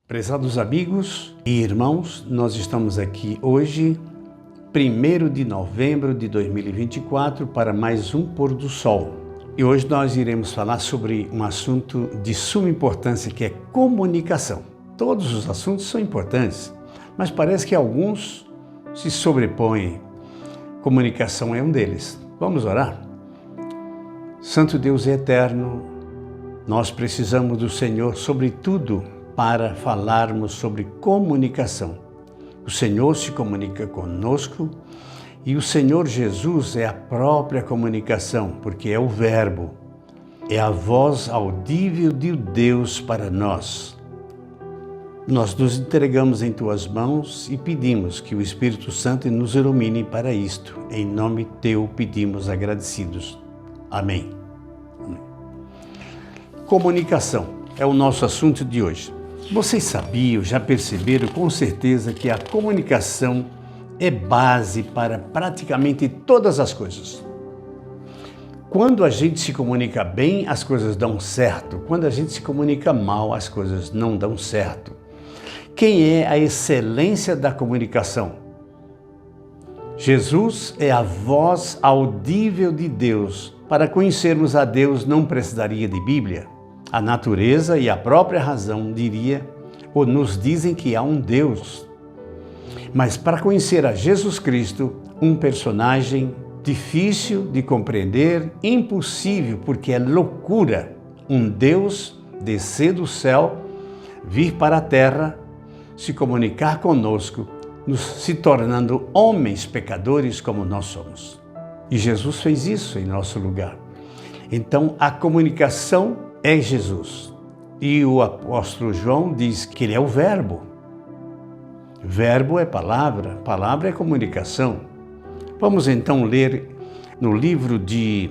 Prezados amigos e irmãos, nós estamos aqui hoje, 1º de novembro de 2024, para mais um Pôr do Sol. E hoje nós iremos falar sobre um assunto de suma importância, que é comunicação. Todos os assuntos são importantes, mas parece que alguns se sobrepõem. Comunicação é um deles. Vamos orar? Santo Deus eterno, nós precisamos do Senhor sobre tudo para falarmos sobre comunicação. O Senhor se comunica conosco e o Senhor Jesus é a própria comunicação, porque é o Verbo, é a voz audível de Deus para nós. Nós nos entregamos em Tuas mãos e pedimos que o Espírito Santo nos ilumine para isto. Em nome Teu pedimos agradecidos. Amém. Comunicação é o nosso assunto de hoje. Vocês sabiam, já perceberam com certeza que a comunicação é base para praticamente todas as coisas. Quando a gente se comunica bem, as coisas dão certo. Quando a gente se comunica mal, as coisas não dão certo. Quem é a excelência da comunicação? Jesus é a voz audível de Deus. Para conhecermos a Deus, não precisaria de Bíblia. A natureza e a própria razão diria ou nos dizem que há um Deus. Mas para conhecer a Jesus Cristo, um personagem difícil de compreender, impossível, porque é loucura, um Deus descer do céu, vir para a terra, se comunicar conosco, se tornando homens pecadores como nós somos. E Jesus fez isso em nosso lugar. Então, a comunicação é Jesus. E o apóstolo João diz que ele é o Verbo. Verbo é palavra, palavra é comunicação. Vamos então ler no livro de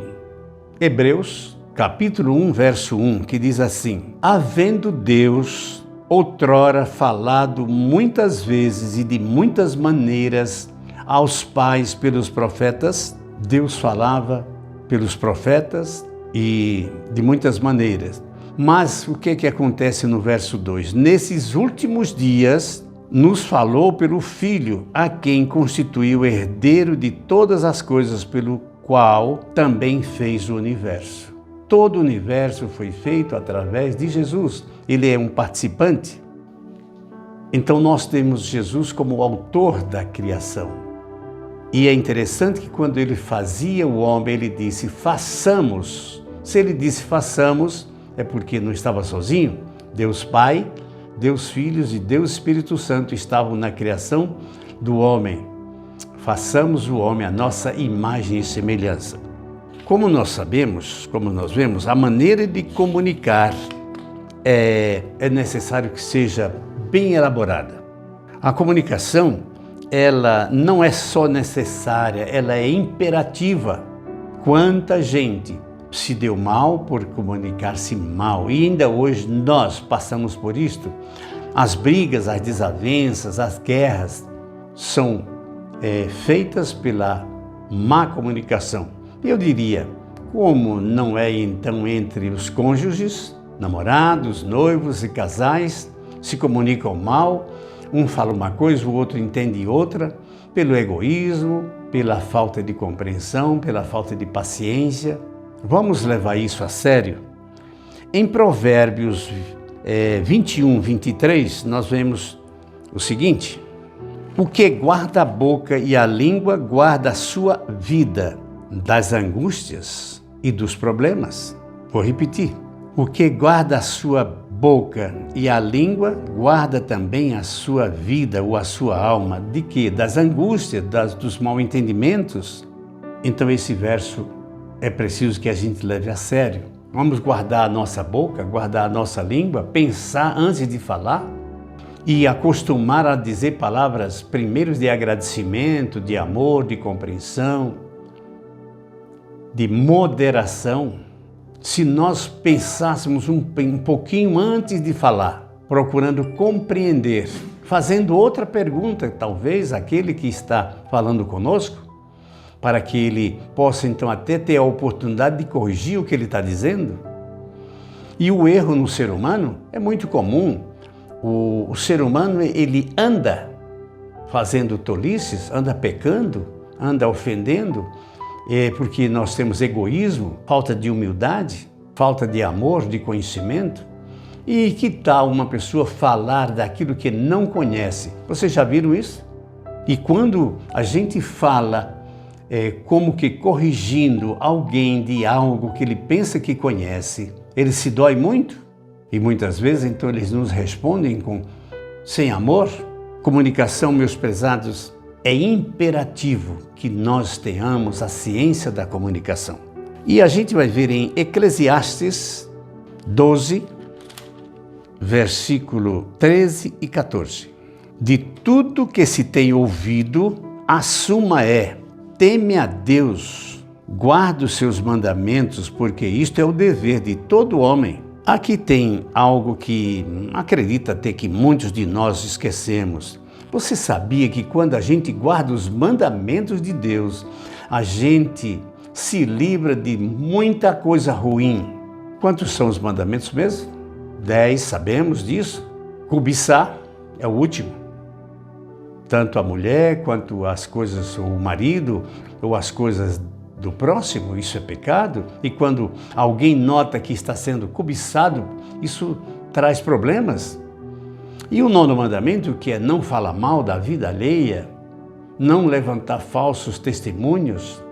Hebreus, capítulo 1, verso 1, que diz assim: havendo Deus outrora falado muitas vezes e de muitas maneiras aos pais pelos profetas, Deus falava pelos profetas e de muitas maneiras. Mas o que acontece no verso 2? Nesses últimos dias nos falou pelo Filho, a quem constituiu herdeiro de todas as coisas, pelo qual também fez o universo. Todo o universo foi feito através de Jesus. Ele é um participante. Então nós temos Jesus como o autor da criação. E é interessante que quando ele fazia o homem, ele disse, façamos. Se ele disse façamos, é porque não estava sozinho. Deus Pai, Deus Filhos e Deus Espírito Santo estavam na criação do homem. Façamos o homem a nossa imagem e semelhança. Como nós sabemos, como nós vemos, a maneira de comunicar é necessário que seja bem elaborada. A comunicação, ela não é só necessária, ela é imperativa. Quanta gente se deu mal por comunicar-se mal, e ainda hoje nós passamos por isto. As brigas, as desavenças, as guerras são feitas pela má comunicação. Eu diria, como não é então entre os cônjuges, namorados, noivos e casais, se comunicam mal, um fala uma coisa, o outro entende outra, pelo egoísmo, pela falta de compreensão, pela falta de paciência. Vamos levar isso a sério? Em Provérbios 21, 23, nós vemos o seguinte: o que guarda a boca e a língua guarda a sua vida das angústias e dos problemas. Vou repetir. O que guarda a sua boca e a língua guarda também a sua vida ou a sua alma. De quê? Das angústias, dos mal-entendimentos. Então esse verso é preciso que a gente leve a sério. Vamos guardar a nossa boca, guardar a nossa língua, pensar antes de falar e acostumar a dizer palavras primeiro de agradecimento, de amor, de compreensão, de moderação. Se nós pensássemos um pouquinho antes de falar, procurando compreender, fazendo outra pergunta, talvez aquele que está falando conosco, para que ele possa então até ter a oportunidade de corrigir o que ele está dizendo. E o erro no ser humano é muito comum. o ser humano, ele anda fazendo tolices, anda pecando, anda ofendendo, porque nós temos egoísmo, falta de humildade, falta de amor, de conhecimento. E que tal uma pessoa falar daquilo que não conhece? Vocês já viram isso? E quando a gente fala como que corrigindo alguém de algo que ele pensa que conhece, ele se dói muito? E muitas vezes, então, eles nos respondem sem amor. Comunicação, meus prezados, é imperativo que nós tenhamos a ciência da comunicação. E a gente vai ver em Eclesiastes 12, versículo 13 e 14. De tudo que se tem ouvido, a suma é: teme a Deus, guarda os seus mandamentos, porque isto é o dever de todo homem. Aqui tem algo que acredito até que muitos de nós esquecemos. Você sabia que quando a gente guarda os mandamentos de Deus, a gente se livra de muita coisa ruim? Quantos são os mandamentos mesmo? 10, sabemos disso. Cobiçar é o último. Tanto a mulher quanto as coisas, o marido ou as coisas do próximo, isso é pecado. E quando alguém nota que está sendo cobiçado, isso traz problemas. E o 9º mandamento, que é não falar mal da vida alheia, não levantar falsos testemunhos.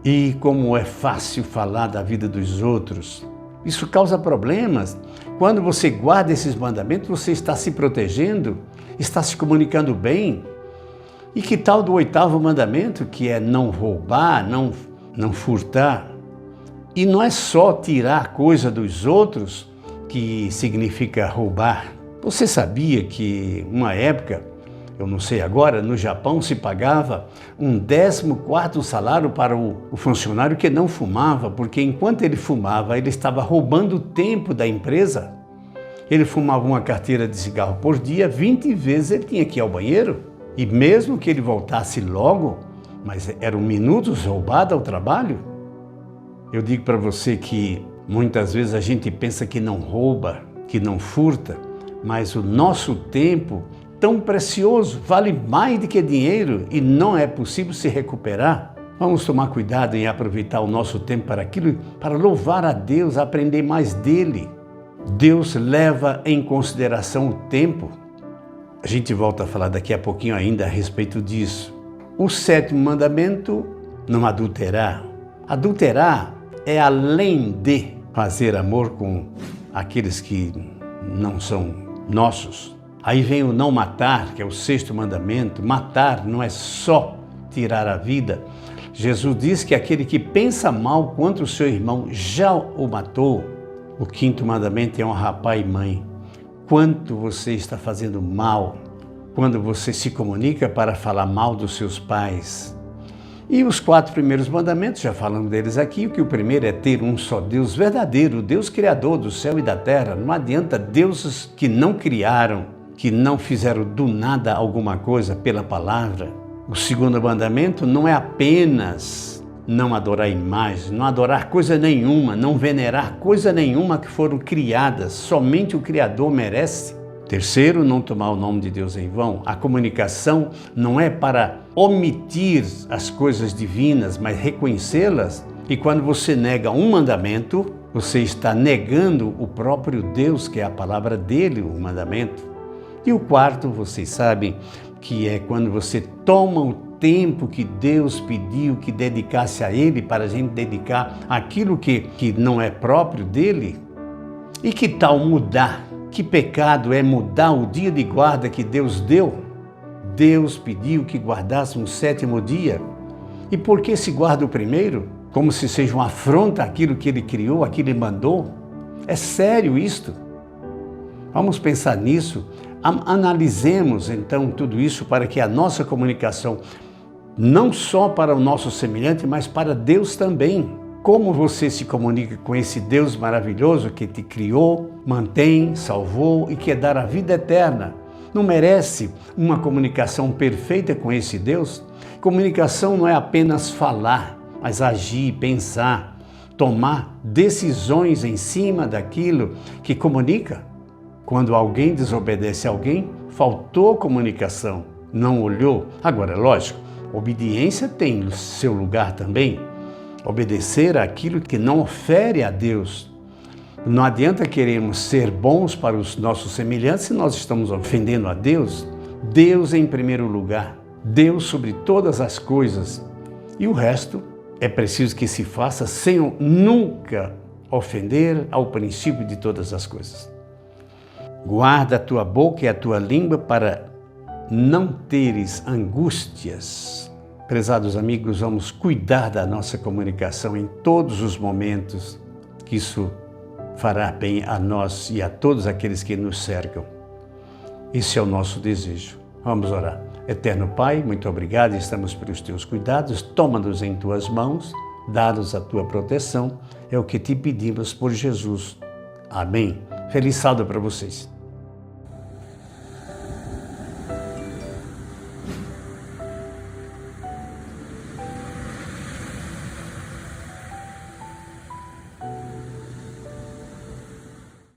E como é fácil falar da vida dos outros. Isso causa problemas. Quando você guarda esses mandamentos, você está se protegendo, está se comunicando bem. E que tal do 8º mandamento, que é não roubar, não furtar? E não é só tirar coisa dos outros que significa roubar. Você sabia que uma época, eu não sei agora, no Japão se pagava um 14º salário para o funcionário que não fumava, porque enquanto ele fumava, ele estava roubando o tempo da empresa. Ele fumava uma carteira de cigarro por dia, 20 vezes ele tinha que ir ao banheiro. E mesmo que ele voltasse logo, mas eram minutos roubados ao trabalho. Eu digo para você que muitas vezes a gente pensa que não rouba, que não furta, mas o nosso tempo, tão precioso, vale mais do que dinheiro e não é possível se recuperar. Vamos tomar cuidado em aproveitar o nosso tempo para aquilo, para louvar a Deus, aprender mais dele. Deus leva em consideração o tempo. A gente volta a falar daqui a pouquinho ainda a respeito disso. O 7º mandamento, não adulterar. Adulterar é além de fazer amor com aqueles que não são nossos. Aí vem o não matar, que é o 6º mandamento. Matar não é só tirar a vida. Jesus diz que aquele que pensa mal contra o seu irmão já o matou. O 5º mandamento é honrar pai e mãe. Quanto você está fazendo mal quando você se comunica para falar mal dos seus pais. E os 4 primeiros mandamentos, já falamos deles aqui, que o primeiro é ter um só Deus verdadeiro, Deus criador do céu e da terra. Não adianta deuses que não criaram, que não fizeram do nada alguma coisa pela palavra. O 2º mandamento não é apenas não adorar imagens, não adorar coisa nenhuma, não venerar coisa nenhuma que foram criadas, somente o Criador merece. 3º, não tomar o nome de Deus em vão. A comunicação não é para omitir as coisas divinas, mas reconhecê-las. E quando você nega um mandamento, você está negando o próprio Deus, que é a palavra dele, o mandamento. E o 4º, vocês sabem, que é quando você toma o tempo que Deus pediu que dedicasse a Ele, para a gente dedicar aquilo que não é próprio dele. E que tal mudar? Que pecado é mudar o dia de guarda que Deus deu? Deus pediu que guardássemos o 7º dia. E por que se guarda o primeiro? Como se seja uma afronta àquilo que Ele criou, àquilo que Ele mandou? É sério isto? Vamos pensar nisso. Analisemos então tudo isso para que a nossa comunicação, não só para o nosso semelhante, mas para Deus também. Como você se comunica com esse Deus maravilhoso que te criou, mantém, salvou e quer dar a vida eterna? Não merece uma comunicação perfeita com esse Deus? Comunicação não é apenas falar, mas agir, pensar, tomar decisões em cima daquilo que comunica. Quando alguém desobedece a alguém, faltou comunicação, não olhou. Agora, é lógico, obediência tem seu lugar também. Obedecer àquilo que não ofere a Deus. Não adianta queremos ser bons para os nossos semelhantes se nós estamos ofendendo a Deus. Deus em primeiro lugar, Deus sobre todas as coisas. E o resto é preciso que se faça sem nunca ofender ao princípio de todas as coisas. Guarda a tua boca e a tua língua para não teres angústias. Prezados amigos, vamos cuidar da nossa comunicação em todos os momentos, que isso fará bem a nós e a todos aqueles que nos cercam. Esse é o nosso desejo. Vamos orar. Eterno Pai, muito obrigado, estamos pelos teus cuidados, toma-nos em tuas mãos, dá-nos a tua proteção, é o que te pedimos por Jesus. Amém. Feliz sábado para vocês.